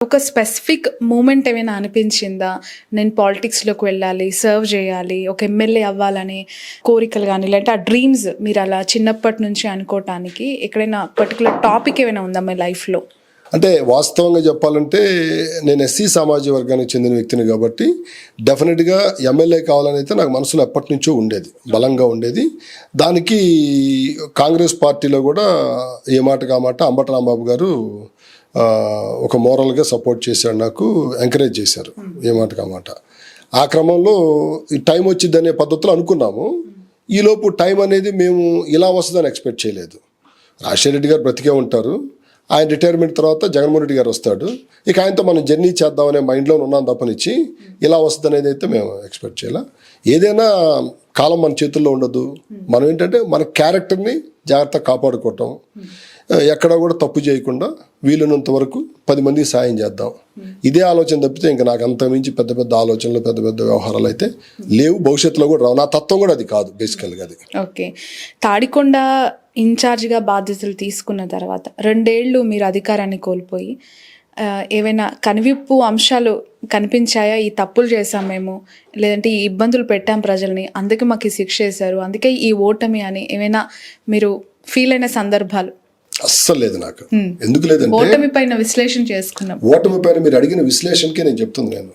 ఒక specific moment ఏమైనా అనిపించిందా? నేను పాలిటిక్స్‌లోకి వెళ్ళాలి, సర్వ్ చేయాలి, ఒక ఎమ్మెల్యే అవ్వాలని కోరికలు గాని, లేదంటే ఆ డ్రీమ్స్ మీరు అలా చిన్నప్పటి నుంచి అనుకోవటానికి ఎక్కడైనా పర్టిక్యులర్ టాపిక్ ఏమైనా ఉందా మీ లైఫ్‌లో? అంటే వాస్తవంగా చెప్పాలంటే నేను ఎస్సీ సామాజిక వర్గానికి చెందిన వ్యక్తిని కాబట్టి డెఫినెట్గా ఎమ్మెల్యే కావాలని అయితే నాకు మనసులో ఎప్పటి నుంచో ఉండేది, బలంగా ఉండేది. దానికి కాంగ్రెస్ పార్టీలో కూడా ఏ మాటకు ఆ మాట అంబటి రాంబాబు గారు ఒక మోరల్గా సపోర్ట్ చేశాడు, నాకు ఎంకరేజ్ చేశారు ఏ మాటకు ఆ మాట. ఆ క్రమంలో ఈ టైం వచ్చిందనే పద్ధతిలో అనుకున్నాము. ఈలోపు టైం అనేది మేము ఇలా వస్తుందని ఎక్స్పెక్ట్ చేయలేదు. రాజశేఖర రెడ్డి గారు బ్రతికే ఉంటారు, ఆయన రిటైర్మెంట్ తర్వాత జగన్మోహన్ రెడ్డి గారు వస్తాడు, ఇక ఆయనతో మనం జర్నీ చేద్దామనే మైండ్లో ఉన్నాం తప్పనిచ్చి ఇలా వస్తుంది అనేది అయితే మేము ఎక్స్పెక్ట్ చేయాల. ఏదైనా కాలం మన చేతుల్లో ఉండదు. మనం ఏంటంటే మన క్యారెక్టర్ని జాగ్రత్తగా కాపాడుకోవటం, ఎక్కడా కూడా తప్పు చేయకుండా వీలున్నంత వరకు 10 మందికి సాయం చేద్దాం, ఇదే ఆలోచన తప్పితే ఇంకా నాకు అంతకుమించి పెద్ద పెద్ద ఆలోచనలు, పెద్ద పెద్ద వ్యవహారాలు అయితే లేవు, భవిష్యత్తులో కూడా రావు. నా తత్వం కూడా అది కాదు బేసికల్గా అది. ఓకే, తాడికొండ ఇన్ఛార్జిగా బాధ్యతలు తీసుకున్న తర్వాత 2 ఏళ్ళు మీరు అధికారాన్ని కోల్పోయి ఏవైనా కనువిప్పు అంశాలు కనిపించాయా? ఈ తప్పులు చేసాం మేము, లేదంటే ఈ ఇబ్బందులు పెట్టాం ప్రజల్ని, అందుకే మాకు ఈ శిక్ష వేశారు, అందుకే ఈ ఓటమి అని ఏమైనా మీరు ఫీల్ అయిన సందర్భాలు? అస్సలు లేదు నాకు. ఎందుకు లేదంటే ఓటమి పైన విశ్లేషణ చేసుకున్నాం. ఓటమి పైన మీరు అడిగిన విశ్లేషణకే నేను చెప్తుంది. నేను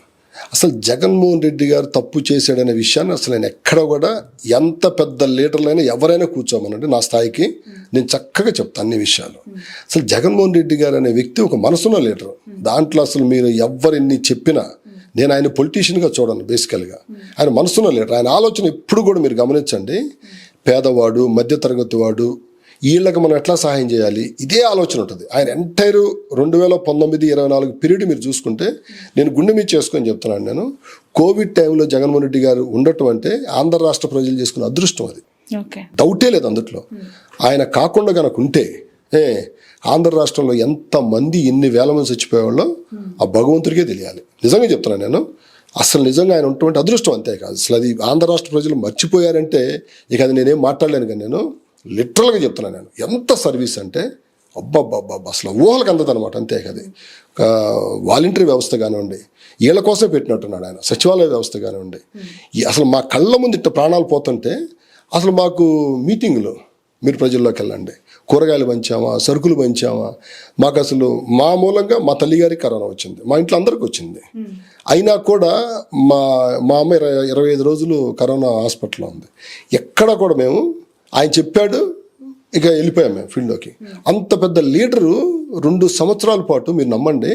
అసలు జగన్మోహన్ రెడ్డి గారు తప్పు చేశాడనే విషయాన్ని అసలు నేను ఎక్కడ కూడా, ఎంత పెద్ద లీడర్లైనా ఎవరైనా కూర్చోమనండి నా స్థాయికి, నేను చక్కగా చెప్తాను అన్ని విషయాలు. అసలు జగన్మోహన్ రెడ్డి గారు అనే వ్యక్తి ఒక మనసున్న లీడరు. దాంట్లో అసలు మీరు ఎవరిన్ని చెప్పినా నేను ఆయన పొలిటీషియన్గా చూడను. బేసికల్గా ఆయన మనసున్న లీడర్. ఆయన ఆలోచన ఎప్పుడు కూడా మీరు గమనించండి, పేదవాడు, మధ్యతరగతి వాడు, వీళ్ళకి మనం ఎట్లా సహాయం చేయాలి, ఇదే ఆలోచన ఉంటుంది. ఆయన ఎంటైర్ 2019-24 పీరియడ్ మీరు చూసుకుంటే, నేను గుండె మీద చేసుకొని చెప్తున్నాను, నేను కోవిడ్ టైంలో జగన్మోహన్ రెడ్డి గారు ఉండటం అంటే ఆంధ్ర రాష్ట్ర ప్రజలు చేసుకున్న అదృష్టం. అది డౌటే లేదు అందుట్లో. ఆయన కాకుండా కనుక ఉంటే ఆంధ్ర రాష్ట్రంలో ఎంతమంది, ఎన్ని వేల మంది చచ్చిపోయేవాళ్ళో ఆ భగవంతుడికే తెలియాలి. నిజంగా చెప్తున్నాను నేను. అసలు నిజంగా ఆయన ఉన్నటువంటి అదృష్టం, అంతేకాదు అసలు అది ఆంధ్ర రాష్ట్ర ప్రజలు మర్చిపోయారంటే ఇక అది నేనేం మాట్లాడలేను. కానీ నేను లిటరల్గా చెప్తున్నాను, నేను ఎంత సర్వీస్ అంటే అబ్బబ్బబ్బా అసలు ఊహలకు అందదనమాట. అంతే కదా, వాలంటరీ వ్యవస్థ కానివ్వండి, వీళ్ళ కోసం పెట్టినట్టున్నాడు ఆయన, సచివాలయ వ్యవస్థ కానివ్వండి. అసలు మా కళ్ళ ముందు ఇట్ట ప్రాణాలు పోతుంటే అసలు మాకు మీటింగులు, మీరు ప్రజల్లోకి వెళ్ళండి, కూరగాయలు పంచామా, సరుకులు పంచామా, మాకు అసలు మా మూలంగా మా తల్లిగారికి కరోనా వచ్చింది, మా ఇంట్లో అందరికి వచ్చింది. అయినా కూడా మా అమ్మ 25 రోజులు కరోనా హాస్పిటల్లో ఉంది. ఎక్కడ కూడా మేము, ఆయన చెప్పాడు ఇక వెళ్ళిపోయాం మేము ఫీల్డ్లోకి. అంత పెద్ద లీడరు 2 సంవత్సరాల పాటు మీరు నమ్మండి,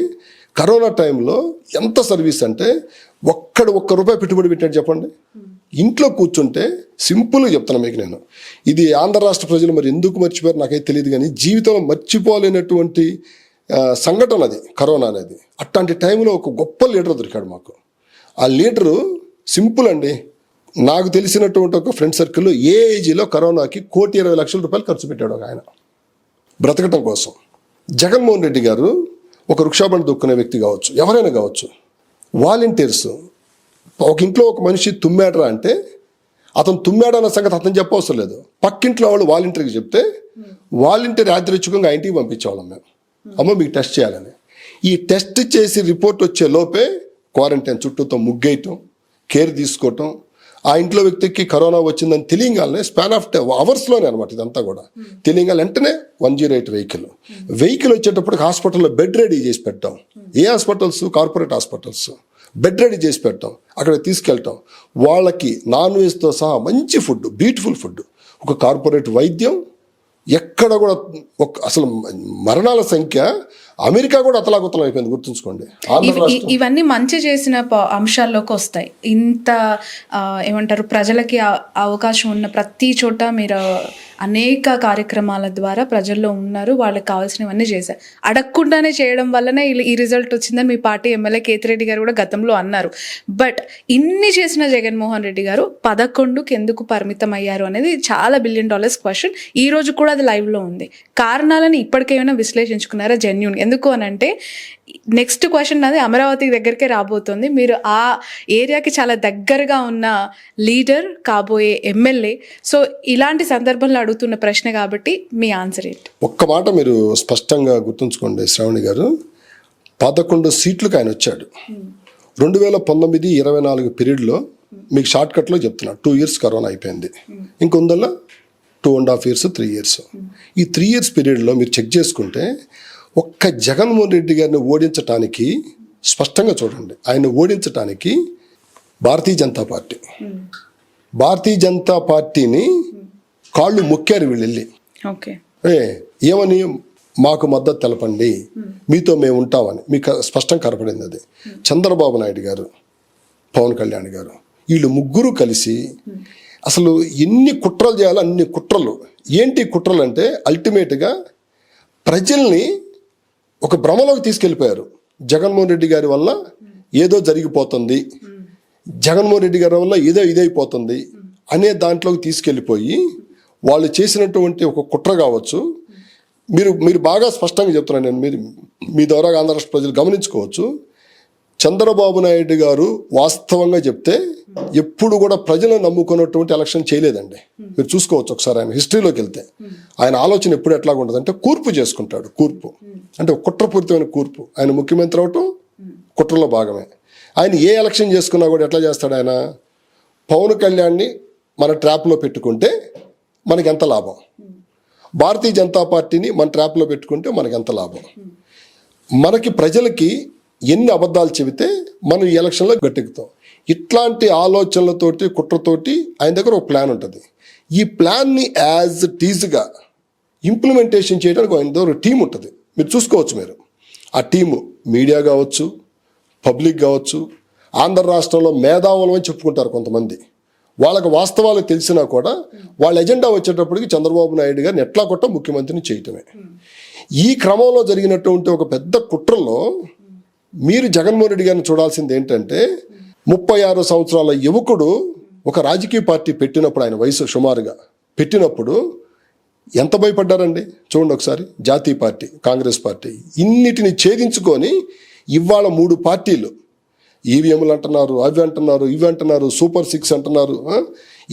కరోనా టైంలో ఎంత సర్వీస్ అంటే ఒక్క రూపాయి పెట్టుబడి పెట్టాడు చెప్పండి. ఇంట్లో కూర్చుంటే, సింపుల్గా చెప్తాను మీకు నేను, ఇది ఆంధ్ర రాష్ట్ర ప్రజలు మరి ఎందుకు మర్చిపోయారు నాకైతే తెలియదు, కానీ జీవితంలో మర్చిపోలేనటువంటి సంఘటన అది కరోనా అనేది. అట్లాంటి టైంలో ఒక గొప్ప లీడర్ దొరికాడు మాకు. ఆ లీడరు సింపుల్ అండి, నాకు తెలిసినటువంటి ఒక ఫ్రెండ్ సర్కిల్లో ఏ ఏజ్లో కరోనాకి 1,20,00,000 రూపాయలు ఖర్చు పెట్టాడు ఒక ఆయన బ్రతకటం కోసం. జగన్మోహన్ రెడ్డి గారు ఒక వృక్షాబండి దొక్కునే వ్యక్తి కావచ్చు, ఎవరైనా కావచ్చు, వాలంటీర్స్, ఒక ఇంట్లో ఒక మనిషి తుమ్మాడరా అంటే అతను తుమ్మాడన్న సంగతి అతను చెప్పవసరం లేదు, పక్కింట్లో వాళ్ళు వాలంటీర్కి చెప్తే వాలంటీర్ యాదృచ్ఛికంగా ఇంటికి పంపించేవాళ్ళం మేము. అమ్మ మీకు టెస్ట్ చేయాలని. ఈ టెస్ట్ చేసి రిపోర్ట్ వచ్చే లోపే క్వారంటైన్ చుట్టూతో ముగ్గేయటం, కేర్ తీసుకోవటం, ఆ ఇంట్లో వ్యక్తికి కరోనా వచ్చిందని తెలియగానే స్పాన్ ఆఫ్ అవర్స్లోనే అనమాట ఇదంతా కూడా. తెలియగానే వెంటనే 108 వెహికల్ వచ్చేటప్పటికి హాస్పిటల్లో బెడ్ రెడీ చేసి పెట్టాం. ఏ hospitals? Corporate hospitals. Bed ready చేసి పెట్టాం, అక్కడ తీసుకెళ్ళటం, వాళ్ళకి నాన్ వెజ్తో సహా మంచి ఫుడ్, బ్యూటిఫుల్ ఫుడ్, ఒక కార్పొరేట్ వైద్యం. ఎక్కడ కూడా అసలు మరణాల సంఖ్య అమెరికా కూడా అతలాకుతలం అయిపోయింది, గుర్తుంచుకోండి. ఇవన్నీ మంచి చేసిన అంశాల్లోకి వస్తాయి. ఇంత ఏమంటారు, ప్రజలకి అవకాశం ఉన్న ప్రతి చోట మీరు అనేక కార్యక్రమాల ద్వారా ప్రజల్లో ఉన్నారు, వాళ్ళకి కావాల్సినవన్నీ చేశారు. అడగకుండానే చేయడం వల్లనే ఈ రిజల్ట్ వచ్చిందని మీ పార్టీ ఎమ్మెల్యే కేతిరెడ్డి గారు కూడా గతంలో అన్నారు. బట్ ఇన్ని చేసిన జగన్మోహన్ రెడ్డి గారు 11కి ఎందుకు పరిమితం అయ్యారు అనేది చాలా $1 బిలియన్ క్వశ్చన్. ఈ రోజు కూడా అది లైవ్లో ఉంది. కారణాలను ఇప్పటికేమైనా విశ్లేషించుకున్నారా జెన్యూన్? ఎందుకు అని అంటే నెక్స్ట్ క్వశ్చన్ అది అమరావతి దగ్గరికే రాబోతుంది. మీరు ఆ ఏరియాకి చాలా దగ్గరగా ఉన్న లీడర్, కాబోయే ఎమ్మెల్యే. సో ఇలాంటి సందర్భంలో అడుగుతున్న ప్రశ్న కాబట్టి మీ ఆన్సర్ ఏంటి? ఒక్క మాట మీరు స్పష్టంగా గుర్తుంచుకోండి శ్రావణి గారు, 11 సీట్లకు ఆయన వచ్చాడు. 2019-24 పీరియడ్లో మీకు షార్ట్ కట్లో చెప్తున్నా 2 years కరోనా అయిపోయింది. ఇంకొందల్లా 2.5 years 3 years. ఈ 3 years పీరియడ్లో మీరు చెక్ చేసుకుంటే ఒక్క జగన్మోహన్ రెడ్డి గారిని ఓడించటానికి స్పష్టంగా చూడండి, ఆయన ఓడించటానికి భారతీయ జనతా పార్టీని కాళ్ళు మొక్కారు వీళ్ళు వెళ్ళి. ఓకే, ఏమని మాకు మద్దతు తెలపండి, మీతో మేము ఉంటామని మీకు స్పష్టంగా కనపడింది. అది చంద్రబాబు నాయుడు గారు, పవన్ కళ్యాణ్ గారు, వీళ్ళు ముగ్గురు కలిసి అసలు ఎన్ని కుట్రలు చేయాలో అన్ని కుట్రలు. ఏంటి కుట్రలు అంటే అల్టిమేట్గా ప్రజల్ని ఒక భ్రమలోకి తీసుకెళ్ళిపోయారు. జగన్మోహన్ రెడ్డి గారి వల్ల ఏదో జరిగిపోతుంది, జగన్మోహన్ రెడ్డి గారి వల్ల ఏదో ఇదైపోతుంది అనే దాంట్లోకి తీసుకెళ్ళిపోయి వాళ్ళు చేసినటువంటి ఒక కుట్ర కావచ్చు. మీరు బాగా స్పష్టంగా చెప్తున్నాను నేను, మీ ద్వారా ఆంధ్ర రాష్ట్ర ప్రజలు గమనించుకోవచ్చు. చంద్రబాబు నాయుడు గారు వాస్తవంగా చెప్తే ఎప్పుడు కూడా ప్రజలను నమ్ముకున్నటువంటి ఎలక్షన్ చేయలేదండి. మీరు చూసుకోవచ్చు ఒకసారి ఆయన హిస్టరీలోకి వెళ్తే. ఆయన ఆలోచన ఎప్పుడు ఎట్లాగా ఉంటుంది అంటే కూర్పు చేసుకుంటాడు. కూర్పు అంటే కుట్రపూరితమైన కూర్పు. ఆయన ముఖ్యమంత్రి అవటం కుట్రలో భాగమే. ఆయన ఏ ఎలక్షన్ చేసుకున్నా కూడా ఎట్లా చేస్తాడు ఆయన, పవన్ కళ్యాణ్ని మన ట్రాప్లో పెట్టుకుంటే మనకి ఎంత లాభం, భారతీయ జనతా పార్టీని మన ట్రాప్లో పెట్టుకుంటే మనకి ఎంత లాభం, మనకి ప్రజలకి ఎన్ని అబద్ధాలు చెబితే మనం ఈ ఎలక్షన్లో గట్టెక్కుతాం. ఇట్లాంటి ఆలోచనలతోటి కుట్రతోటి ఆయన దగ్గర ఒక ప్లాన్ ఉంటుంది. ఈ ప్లాన్ని యాజ్ టీజ్గా ఇంప్లిమెంటేషన్ చేయడానికి ఆయన దగ్గర ఒక టీం ఉంటుంది. మీరు చూసుకోవచ్చు. మీరు ఆ టీము మీడియా కావచ్చు, పబ్లిక్ కావచ్చు, ఆంధ్ర రాష్ట్రంలో మేధావులు అని చెప్పుకుంటారు కొంతమంది. వాళ్ళకి వాస్తవాలు తెలిసినా కూడా వాళ్ళ ఎజెండా వచ్చేటప్పటికి చంద్రబాబు నాయుడు గారిని ఎట్లా కొట్ట ముఖ్యమంత్రిని చేయటమే. ఈ క్రమంలో జరిగినటువంటి ఒక పెద్ద కుట్రలో మీరు జగన్మోహన్ రెడ్డి గారిని చూడాల్సింది ఏంటంటే 36 సంవత్సరాల యువకుడు ఒక రాజకీయ పార్టీ పెట్టినప్పుడు, ఆయన వయసు సుమారుగా పెట్టినప్పుడు ఎంత భయపడ్డారండి చూడండి ఒకసారి. జాతీయ పార్టీ, కాంగ్రెస్ పార్టీ ఇన్నిటిని ఛేదించుకొని ఇవాళ 3 పార్టీలు ఈవీఎంలు అంటున్నారు, అవి అంటున్నారు, ఇవి అంటున్నారు, సూపర్ 6 అంటున్నారు.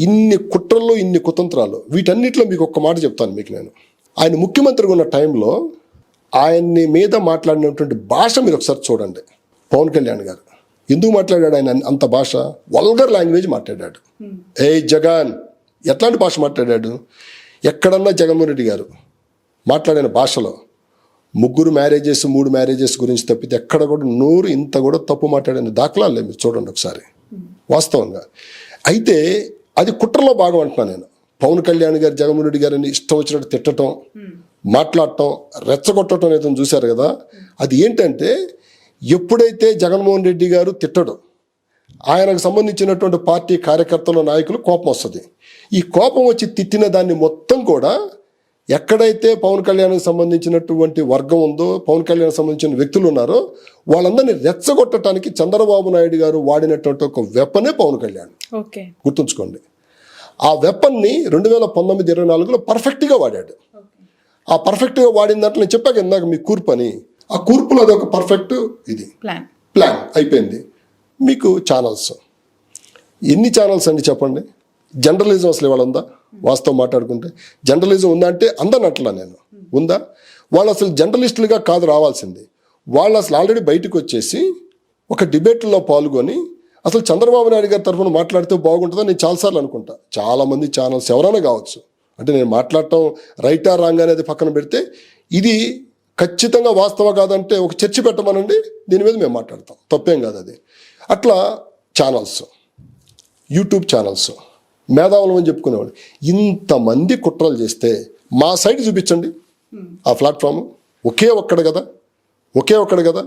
ఇన్ని కుట్రల్లో ఇన్ని కుతంత్రాలు. వీటన్నిటిలో మీకు ఒక్క మాట చెప్తాను మీకు నేను. ఆయన ముఖ్యమంత్రిగా ఉన్న టైంలో ఆయన్ని మీద మాట్లాడినటువంటి భాష మీరు ఒకసారి చూడండి. పవన్ కళ్యాణ్ గారు ఎందుకు మాట్లాడాడు ఆయన అంత భాష? వల్గర్ లాంగ్వేజ్ మాట్లాడాడు. ఏ జగన్ ఎట్లాంటి భాష మాట్లాడాడు? ఎక్కడన్నా జగన్మోహన్ రెడ్డి గారు మాట్లాడిన భాషలో 3 మ్యారేజెస్ 3 మ్యారేజెస్ గురించి తప్పితే ఎక్కడ కూడా నోరు ఇంత కూడా తప్పు మాట్లాడిన దాఖలాలే మీరు చూడండి ఒకసారి వాస్తవంగా. అయితే అది కుట్రలో భాగం అంటున్నాను నేను. పవన్ కళ్యాణ్ గారు జగన్మోహన్ రెడ్డి గారిని ఇష్టం వచ్చినట్టు తిట్టడం, మాట్లాడటం, రెచ్చగొట్టడం అనేది చూశారు కదా. అది ఏంటంటే ఎప్పుడైతే జగన్మోహన్ రెడ్డి గారు తిట్టడు, ఆయనకు సంబంధించినటువంటి పార్టీ కార్యకర్తల నాయకులు కోపం వస్తుంది. ఈ కోపం వచ్చి తిట్టిన దాన్ని మొత్తం కూడా ఎక్కడైతే పవన్ కళ్యాణ్కి సంబంధించినటువంటి వర్గం ఉందో, పవన్ కళ్యాణ్ సంబంధించిన వ్యక్తులు ఉన్నారో వాళ్ళందరినీ రెచ్చగొట్టడానికి చంద్రబాబు నాయుడు గారు వాడినటువంటి ఒక వెపనే పవన్ కళ్యాణ్. గుర్తుంచుకోండి. ఆ వెపన్ని 2019-24లో పర్ఫెక్ట్గా వాడాడు. ఆ పర్ఫెక్ట్గా వాడిన దాంట్లో నేను చెప్పాక ఇందాక మీ కూర్పు అని, ఆ కూర్పులో అది ఒక పర్ఫెక్ట్ ఇది ప్లాన్ అయిపోయింది. మీకు ఛానల్స్, ఎన్ని ఛానల్స్ అండి చెప్పండి? జర్నలిజం అసలు ఇవాళ ఉందా? వాస్తవం మాట్లాడుకుంటే జర్నలిజం ఉందా అంటే అందనట్లా నేను ఉందా? వాళ్ళు అసలు జర్నలిస్టులుగా కాదు రావాల్సింది. వాళ్ళు అసలు ఆల్రెడీ బయటకు వచ్చేసి ఒక డిబేట్లో పాల్గొని అసలు చంద్రబాబు నాయుడు గారి తరఫున మాట్లాడితే బాగుంటుందని నేను చాలాసార్లు అనుకుంటా. చాలామంది ఛానల్స్ ఎవరైనా కావచ్చు, అంటే నేను మాట్లాడటం రైటా రాంగ్ అనేది పక్కన పెడితే ఇది ఖచ్చితంగా వాస్తవం కాదంటే ఒక చర్చ పెట్టమనండి, దీని మీద మేము మాట్లాడతాం, తప్పేం కాదు అది. అట్లా ఛానల్స్, యూట్యూబ్ ఛానల్స్, మేధావులు అని చెప్పుకునేవాళ్ళు ఇంతమంది కుట్రలు చేస్తే మా సైడ్ చూపించండి. ఆ ప్లాట్ఫామ్ ఒకే ఒక్కడు కదా,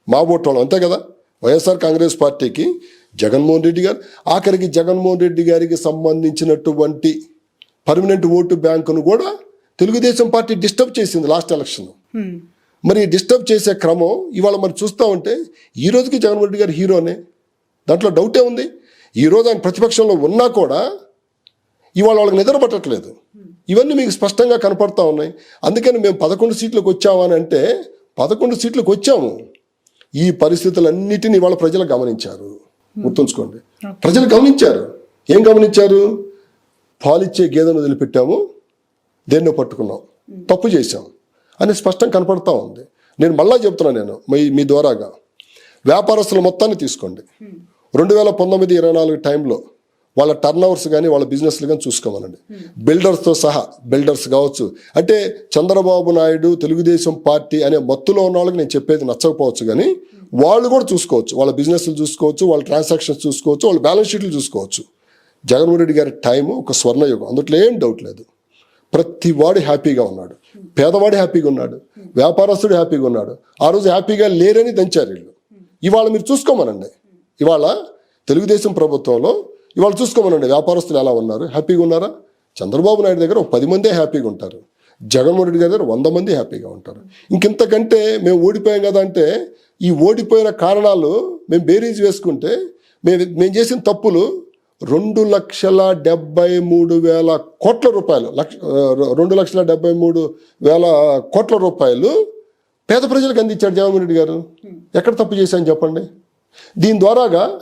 మా ఓటు వాళ్ళం అంతే కదా. వైఎస్ఆర్ కాంగ్రెస్ పార్టీకి జగన్మోహన్ రెడ్డి గారు, ఆఖరికి జగన్మోహన్ రెడ్డి గారికి సంబంధించినటువంటి పర్మనెంట్ ఓటు బ్యాంకును కూడా తెలుగుదేశం పార్టీ డిస్టర్బ్ చేసింది లాస్ట్ ఎలక్షన్. మరి డిస్టర్బ్ చేసే క్రమం ఇవాళ మరి చూస్తూ ఉంటే ఈ రోజుకి జగన్మోహన్ రెడ్డి గారు హీరోనే, దాంట్లో డౌటే ఉంది. ఈరోజు ఆయన ప్రతిపక్షంలో ఉన్నా కూడా ఇవాళ వాళ్ళకి నిద్ర పట్టట్లేదు. ఇవన్నీ మీకు స్పష్టంగా కనపడతా ఉన్నాయి. అందుకని మేము 11 సీట్లకు వచ్చాము అని అంటే 11 సీట్లకు వచ్చాము. ఈ పరిస్థితులన్నిటిని ఇవాళ ప్రజలు గమనించారు. గుర్తుంచుకోండి, ప్రజలు గమనించారు. ఏం గమనించారు? పాలిచ్చే గేదెను వదిలిపెట్టాము, దేన్నో పట్టుకున్నాం, తప్పు చేశాం అని స్పష్టంగా కనపడతా ఉంది. నేను మళ్ళా చెప్తున్నాను, నేను మీ ద్వారాగా వ్యాపారస్తుల మొత్తాన్ని తీసుకోండి. 2019-24 టైంలో వాళ్ళ టర్న్ ఓవర్స్ కానీ వాళ్ళ బిజినెస్లు కానీ చూసుకోమనండి. బిల్డర్స్తో సహా, బిల్డర్స్ కావచ్చు, అంటే చంద్రబాబు నాయుడు తెలుగుదేశం పార్టీ అనే మత్తులో ఉన్న వాళ్ళకి నేను చెప్పేది నచ్చకపోవచ్చు, కానీ వాళ్ళు కూడా చూసుకోవచ్చు. వాళ్ళ బిజినెస్లు చూసుకోవచ్చు, వాళ్ళ ట్రాన్సాక్షన్స్ చూసుకోవచ్చు, వాళ్ళ బ్యాలెన్స్ షీట్లు చూసుకోవచ్చు. జగన్మోహన్ రెడ్డి గారి టైము ఒక స్వర్ణయుగం, అందులో ఏం డౌట్ లేదు. ప్రతి వాడు హ్యాపీగా ఉన్నాడు, పేదవాడు హ్యాపీగా ఉన్నాడు, వ్యాపారస్తుడు హ్యాపీగా ఉన్నాడు. ఆ రోజు హ్యాపీగా లేరని దంచారు వీళ్ళు. ఇవాళ మీరు చూసుకోమనండి, ఇవాళ తెలుగుదేశం ప్రభుత్వంలో ఇవాళ చూసుకోమనండి, వ్యాపారస్తులు ఎలా ఉన్నారు, హ్యాపీగా ఉన్నారా? చంద్రబాబు నాయుడు దగ్గర 10 మందే హ్యాపీగా ఉంటారు, జగన్మోహన్ రెడ్డి గారి దగ్గర 100 మంది హ్యాపీగా ఉంటారు. ఇంకెంతకంటే మేము ఓడిపోయాం కదా అంటే, ఈ ఓడిపోయిన కారణాలు మేము బేరీజ్ వేసుకుంటే మేము చేసిన తప్పులు 2,73,000 కోట్ల రూపాయలు, 2,73,000 కోట్ల రూపాయలు పేద ప్రజలకు అందించాడు జగన్మోహన్ రెడ్డి గారు. ఎక్కడ తప్పు చేశాను చెప్పండి? దీని ద్వారాగా